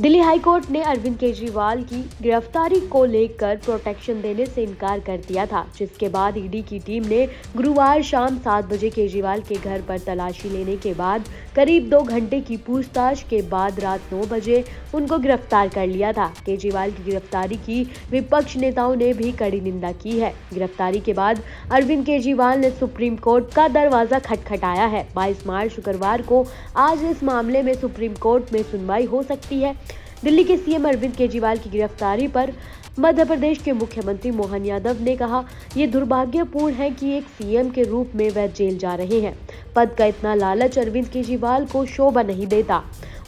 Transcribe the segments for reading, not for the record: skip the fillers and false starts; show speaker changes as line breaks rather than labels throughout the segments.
Delhi high court ने अरविंद केजरीवाल की गिरफ्तारी को लेकर प्रोटेक्शन देने से इनकार कर दिया था, जिसके बाद ईडी की टीम ने गुरुवार शाम 7 बजे केजरीवाल के घर पर तलाशी लेने के बाद करीब 2 घंटे की पूछताछ के बाद रात 9 बजे उनको गिरफ्तार कर लिया था। केजरीवाल की गिरफ्तारी की विपक्ष नेताओं ने भी कड़ी निंदा की है। गिरफ्तारी के बाद अरविंद केजरीवाल ने सुप्रीम कोर्ट का दरवाजा खटखटाया है। 22 मार्च शुक्रवार को आज इस मामले में सुप्रीम कोर्ट में सुनवाई हो सकती है। दिल्ली के सीएम अरविंद केजरीवाल की गिरफ्तारी पर मध्य प्रदेश के मुख्यमंत्री मोहन यादव ने कहा, ये दुर्भाग्यपूर्ण है कि एक सीएम के रूप में वह जेल जा रहे हैं। पद का इतना लालच अरविंद केजरीवाल को शोभा नहीं देता।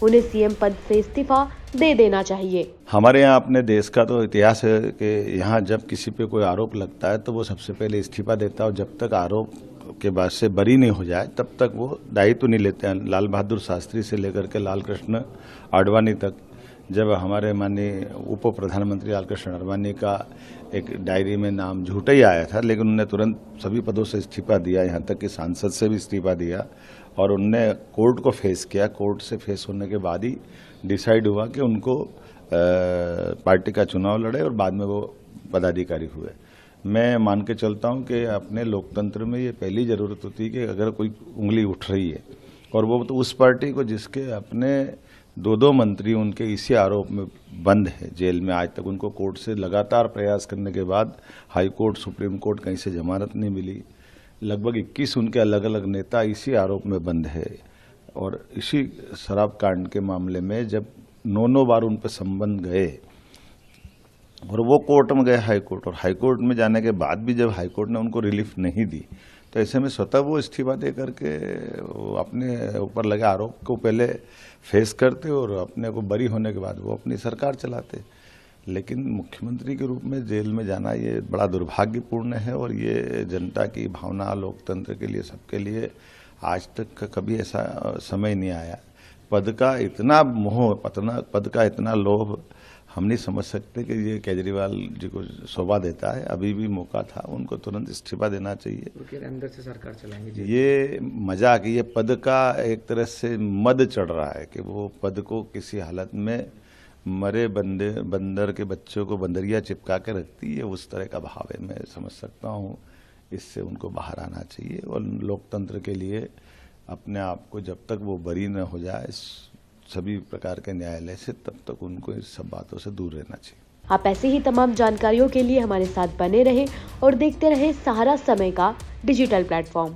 उन्हें सीएम पद से इस्तीफा दे देना चाहिए।
हमारे यहाँ अपने देश का तो इतिहास है कि यहाँ जब किसी पे कोई आरोप लगता है तो वो सबसे पहले इस्तीफा देता है और जब तक आरोप के बाद से बरी नहीं हो जाए तब तक वो दायित्व नहीं लेते हैं। लाल बहादुर शास्त्री से लेकर के लाल कृष्ण आडवाणी तक, जब हमारे माननीय उप प्रधानमंत्री लाल कृष्ण आडवाणी का एक डायरी में नाम झूठा ही आया था, लेकिन उन्होंने तुरंत सभी पदों से इस्तीफा दिया, यहाँ तक कि सांसद से भी इस्तीफा दिया और उनने कोर्ट को फेस किया। कोर्ट से फेस होने के बाद ही डिसाइड हुआ कि उनको पार्टी का चुनाव लड़े और बाद में वो पदाधिकारी हुए। मैं मान के चलता हूँ कि अपने लोकतंत्र में ये पहली जरूरत होती है कि अगर कोई उंगली उठ रही है और वो तो उस पार्टी को जिसके अपने 2 मंत्री उनके इसी आरोप में बंद है जेल में, आज तक उनको कोर्ट से लगातार प्रयास करने के बाद हाई कोर्ट, सुप्रीम कोर्ट कहीं से जमानत नहीं मिली। लगभग 21 उनके अलग अलग नेता इसी आरोप में बंद है और इसी शराब कांड के मामले में जब 9 बार उन पर संबंध गए और वो कोर्ट में गए हाई कोर्ट, और हाई कोर्ट में जाने के बाद भी जब हाई कोर्ट ने उनको रिलीफ नहीं दी तो ऐसे में स्वतः वो इस्तीफा दे करके अपने ऊपर लगे आरोप को पहले फेस करते और अपने को बरी होने के बाद वो अपनी सरकार चलाते। लेकिन मुख्यमंत्री के रूप में जेल में जाना ये बड़ा दुर्भाग्यपूर्ण है और ये जनता की भावना, लोकतंत्र के लिए, सबके लिए आज तक का कभी ऐसा समय नहीं आया। पद का इतना मोह, पद का इतना लोभ हम नहीं समझ सकते कि ये केजरीवाल जी को शोभा देता है। अभी भी मौका था, उनको तुरंत इस्तीफा देना चाहिए।
अंदर से सरकार चलाएंगे।
ये मजाक, ये पद का एक तरह से मद चढ़ रहा है कि वो पद को किसी हालत में मरे बंदर के बच्चों को बंदरिया चिपका के रखती है, उस तरह का भाव है। मैं समझ सकता हूँ, इससे उनको बाहर आना चाहिए और लोकतंत्र के लिए अपने आप को जब तक वो बरी न हो जाए सभी प्रकार के न्यायालय से, तब तक उनको इस सब बातों से दूर रहना चाहिए।
आप ऐसे ही तमाम जानकारियों के लिए हमारे साथ बने रहें और देखते रहें सहारा समय का डिजिटल प्लेटफॉर्म।